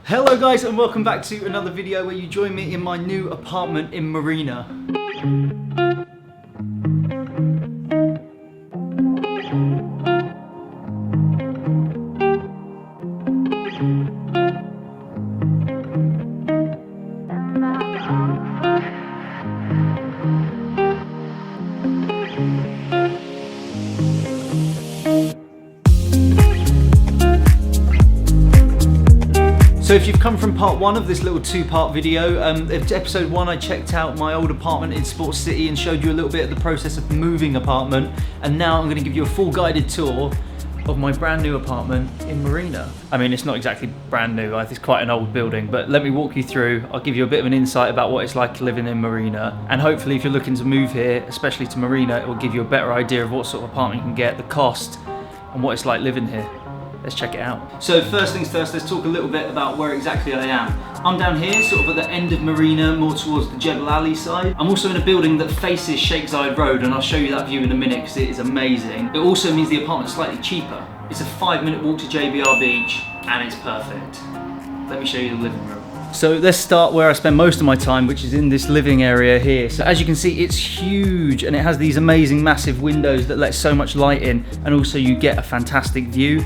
Hello guys and welcome back to another video where you join me in my new apartment in Marina. So if you've come from part one of this little two-part video, episode one I checked out my old apartment in Sports City and showed you a little bit of the process of moving apartment, and now I'm going to give you a full guided tour of my brand new apartment in Marina. I mean, it's not exactly brand new, it's quite an old building, but let me walk you through. I'll give you a bit of an insight about what it's like living in Marina, and hopefully if you're looking to move here, especially to Marina, it will give you a better idea of what sort of apartment you can get, the cost, and what it's like living here. Let's check it out. So first things first, let's talk a little bit about where exactly I am. I'm down here, sort of at the end of Marina, more towards the Jebel Ali side. I'm also in a building that faces Sheikh Zayed Road, and I'll show you that view in a minute because it is amazing. It also means the apartment's slightly cheaper. It's a 5-minute walk to JBR Beach, and it's perfect. Let me show you the living room. So let's start where I spend most of my time, which is in this living area here. So as you can see, it's huge and it has these amazing massive windows that let so much light in, and also you get a fantastic view.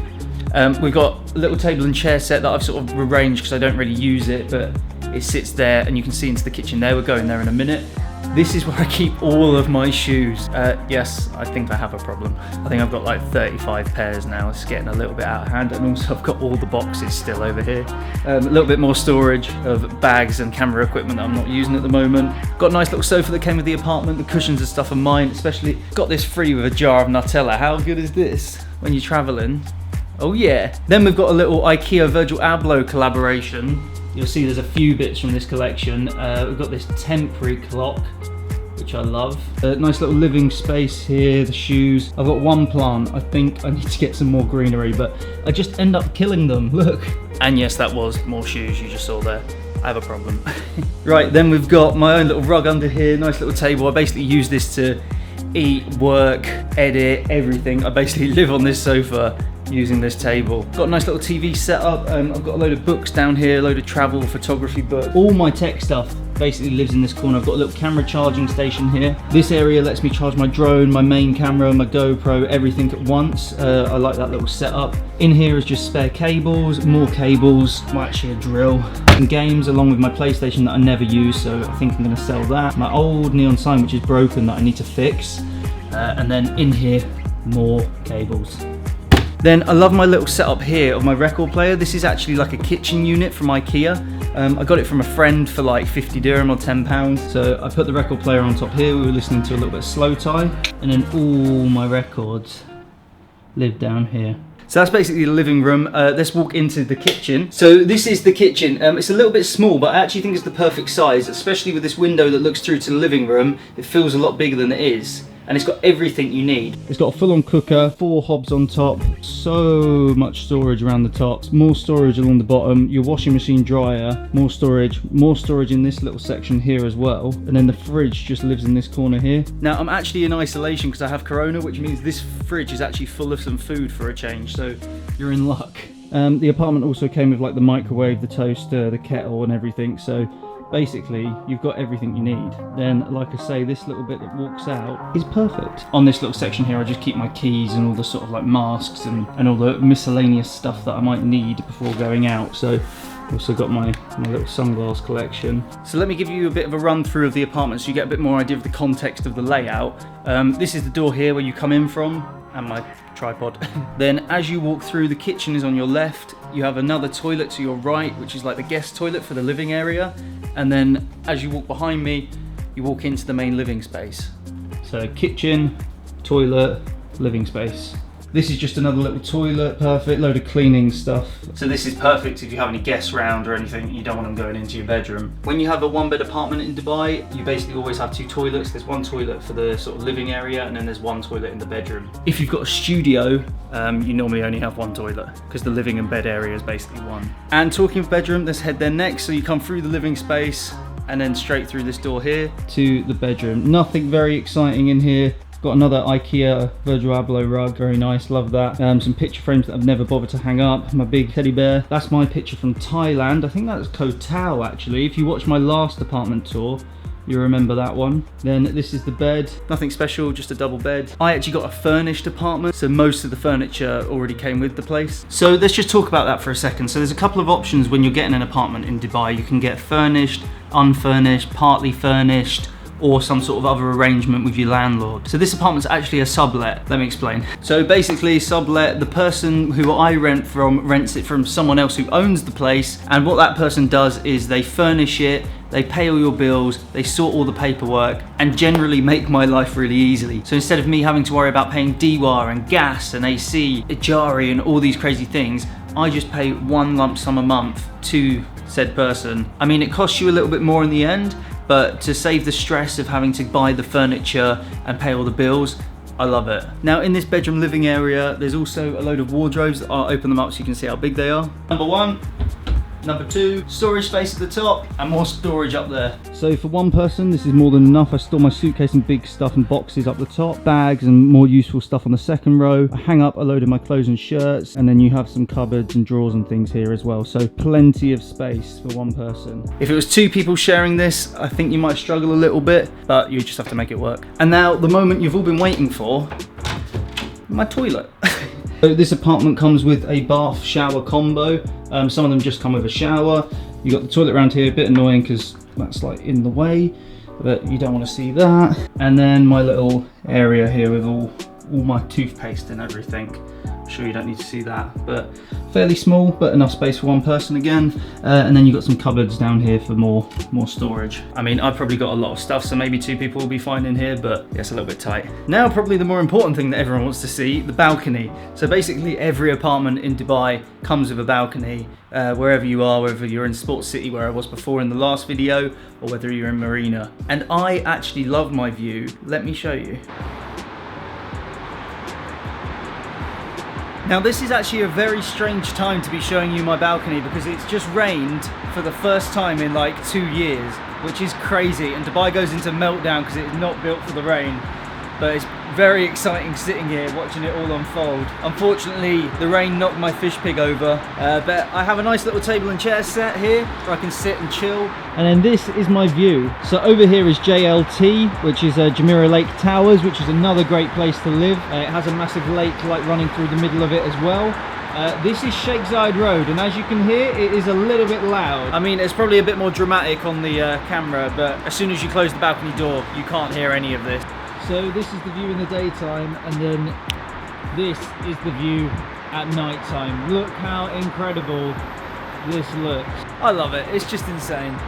We've got a little table and chair set that I've sort of arranged because I don't really use it, but it sits there and you can see into the kitchen there. We're going there in a minute. This is where I keep all of my shoes. Yes, I think I have a problem. I think I've got like 35 pairs now. It's getting a little bit out of hand, and also I've got all the boxes still over here. A little bit more storage of bags and camera equipment that I'm not using at the moment. Got a nice little sofa that came with the apartment. The cushions and stuff are mine, especially got this free with a jar of Nutella. How good is this when you're traveling? Oh yeah. Then we've got a little IKEA Virgil Abloh collaboration. You'll see there's a few bits from this collection. We've got this temporary clock, which I love. A nice little living space here, the shoes. I've got one plant. I think I need to get some more greenery, but I just end up killing them, look. And yes, that was more shoes you just saw there. I have a problem. Right, then we've got my own little rug under here, nice little table. I basically use this to eat, work, edit, everything. I basically live on this sofa using this table. Got a nice little TV set up. I've got a load of books down here, a load of travel, photography books. All my tech stuff basically lives in this corner. I've got a little camera charging station here. This area lets me charge my drone, my main camera, my GoPro, everything at once. I like that little setup. In here is just spare cables, more cables, well, actually a drill, and games along with my PlayStation that I never use, so I think I'm gonna sell that. My old neon sign, which is broken, that I need to fix. And then in here, more cables. Then I love my little setup here of my record player. This is actually like a kitchen unit from IKEA. I got it from a friend for like 50 dirham or £10. So I put the record player on top here. We were listening to a little bit of Slow Tie, and then all my records live down here. So that's basically the living room. Let's walk into the kitchen. So this is the kitchen. It's a little bit small, but I actually think it's the perfect size, especially with this window that looks through to the living room. It feels a lot bigger than it is. And it's got everything you need. It's got a full-on cooker, 4 hobs on top, so much storage around the top, more storage along the bottom, your washing machine dryer, more storage in this little section here as well, and then the fridge just lives in this corner here. Now I'm actually in isolation because I have corona, which means this fridge is actually full of some food for a change, so you're in luck. The apartment also came with like the microwave, the toaster, the kettle and everything, so basically, you've got everything you need. Then, like I say, this little bit that walks out is perfect. On this little section here, I just keep my keys and all the sort of like masks and all the miscellaneous stuff that I might need before going out. So, also got my little sunglass collection. So let me give you a bit of a run through of the apartment so you get a bit more idea of the context of the layout. This is the door here where you come in from, and my tripod. Then as you walk through, the kitchen is on your left. You have another toilet to your right, which is like the guest toilet for the living area. And then as you walk behind me, you walk into the main living space. So kitchen, toilet, living space. This is just another little toilet, perfect, load of cleaning stuff. So this is perfect if you have any guests round or anything, you don't want them going into your bedroom. When you have a 1-bed apartment in Dubai, you basically always have 2 toilets. There's one toilet for the sort of living area, and then there's one toilet in the bedroom. If you've got a studio, you normally only have 1 toilet because the living and bed area is basically one. And talking of bedroom, let's head there next. So you come through the living space and then straight through this door here to the bedroom. Nothing very exciting in here. Got another IKEA Virgil Abloh rug, very nice, love that. Some picture frames that I've never bothered to hang up. My big teddy bear. That's my picture from Thailand. I think that's Koh Tao actually. If you watch my last apartment tour, you remember that one. Then this is the bed. Nothing special, just a double bed. I actually got a furnished apartment, so most of the furniture already came with the place. So let's just talk about that for a second. So there's a couple of options when you're getting an apartment in Dubai. You can get furnished, unfurnished, partly furnished, or some sort of other arrangement with your landlord. So this apartment's actually a sublet. Let me explain. So basically, sublet, the person who I rent from rents it from someone else who owns the place, and what that person does is they furnish it, they pay all your bills, they sort all the paperwork, and generally make my life really easily. So instead of me having to worry about paying DWAR and gas and AC, Ijari and all these crazy things, I just pay one lump sum a month to said person. I mean, it costs you a little bit more in the end, but to save the stress of having to buy the furniture and pay all the bills, I love it. Now in this bedroom living area, there's also a load of wardrobes. I'll open them up so you can see how big they are. Number one, number two, storage space at the top and more storage up there. So for one person, this is more than enough. I store my suitcase and big stuff and boxes up the top, bags and more useful stuff on the second row. I hang up a load of my clothes and shirts, and then you have some cupboards and drawers and things here as well. So plenty of space for one person. If it was two people sharing this, I think you might struggle a little bit, but you just have to make it work. And now the moment you've all been waiting for, my toilet. So this apartment comes with a bath shower combo. Some of them just come with a shower. You got the toilet around here, a bit annoying because that's like in the way, but you don't want to see that. And then my little area here with all my toothpaste and everything. I'm sure you don't need to see that, but fairly small, but enough space for one person again. And then you've got some cupboards down here for more storage. I mean, I've probably got a lot of stuff, so maybe two people will be fine in here, but yeah, it's a little bit tight. Now, probably the more important thing that everyone wants to see, the balcony. So basically every apartment in Dubai comes with a balcony, wherever you are, whether you're in Sports City where I was before in the last video, or whether you're in Marina. And I actually love my view. Let me show you. Now this is actually a very strange time to be showing you my balcony because it's just rained for the first time in like 2 years, which is crazy, and Dubai goes into meltdown because it's not built for the rain. But it's very exciting sitting here watching it all unfold. Unfortunately, the rain knocked my fish pig over, but I have a nice little table and chair set here where I can sit and chill. And then this is my view. So over here is JLT, which is Jumeirah Lake Towers, which is another great place to live. It has a massive lake like running through the middle of it as well. This is Sheikh Zayed Road, and as you can hear, it is a little bit loud. I mean, it's probably a bit more dramatic on the camera, but as soon as you close the balcony door, you can't hear any of this. So this is the view in the daytime, and then this is the view at night time. Look how incredible this looks. I love it, it's just insane.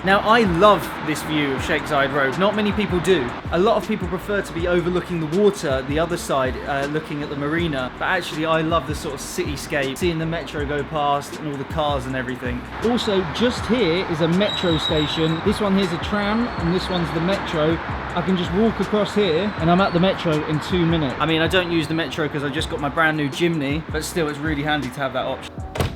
Now I love this view of Sheikh Zayed Road. Not many people do. A lot of people prefer to be overlooking the water, the other side, looking at the marina. But actually I love the sort of cityscape, seeing the metro go past and all the cars and everything. Also, just here is a metro station. This one here's a tram and this one's the metro. I can just walk across here and I'm at the metro in 2 minutes. I mean, I don't use the metro because I just got my brand new Jimny, but still it's really handy to have that option.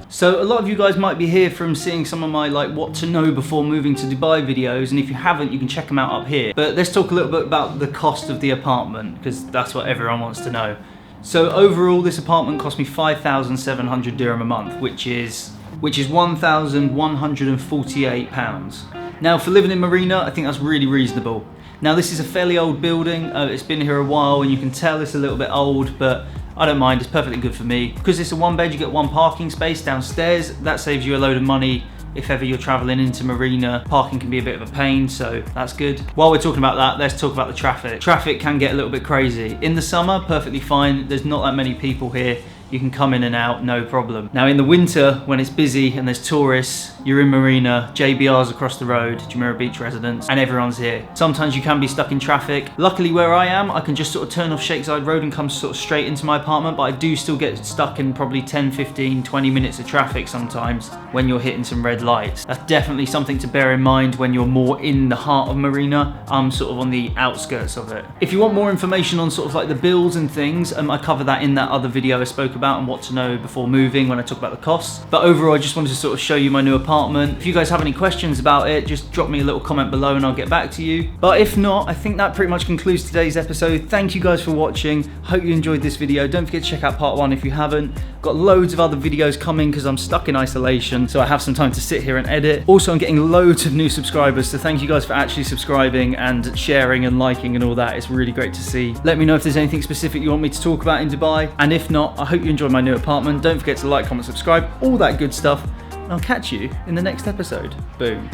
So a lot of you guys might be here from seeing some of my like what to know before moving to Dubai videos, and if you haven't, you can check them out up here. But let's talk a little bit about the cost of the apartment, because that's what everyone wants to know. So overall, this apartment cost me 5,700 dirham a month, which is 1,148 pounds. Now for living in Marina, I think that's really reasonable. Now this is a fairly old building, it's been here a while and you can tell it's a little bit old, but I don't mind, it's perfectly good for me. Because it's a one bed, you get one parking space downstairs. That saves you a load of money if ever you're traveling into Marina. Parking can be a bit of a pain, so that's good. While we're talking about that, let's talk about the traffic. Traffic can get a little bit crazy. In the summer, perfectly fine. There's not that many people here. You can come in and out, no problem. Now in the winter, when it's busy and there's tourists, you're in Marina, JBR's across the road, Jumeirah Beach residents, and everyone's here. Sometimes you can be stuck in traffic. Luckily where I am, I can just sort of turn off Sheikh Zayed Road and come sort of straight into my apartment, but I do still get stuck in probably 10, 15, 20 minutes of traffic sometimes when you're hitting some red lights. That's definitely something to bear in mind when you're more in the heart of Marina. I'm sort of on the outskirts of it. If you want more information on sort of like the bills and things, I cover that in that other video I spoke spoke about and what to know before moving when I talk about the costs. But overall, I just wanted to sort of show you my new apartment. If you guys have any questions about it, just drop me a little comment below and I'll get back to you. But if not, I think that pretty much concludes today's episode. Thank you guys for watching. Hope you enjoyed this video. Don't forget to check out part 1 if you haven't. Got loads of other videos coming because I'm stuck in isolation, so I have some time to sit here and edit. Also, I'm getting loads of new subscribers, so thank you guys for actually subscribing and sharing and liking and all that. It's really great to see. Let me know if there's anything specific you want me to talk about in Dubai, and if not, I hope you enjoyed my new apartment. Don't forget to like, comment, subscribe, all that good stuff, and I'll catch you in the next episode. Boom.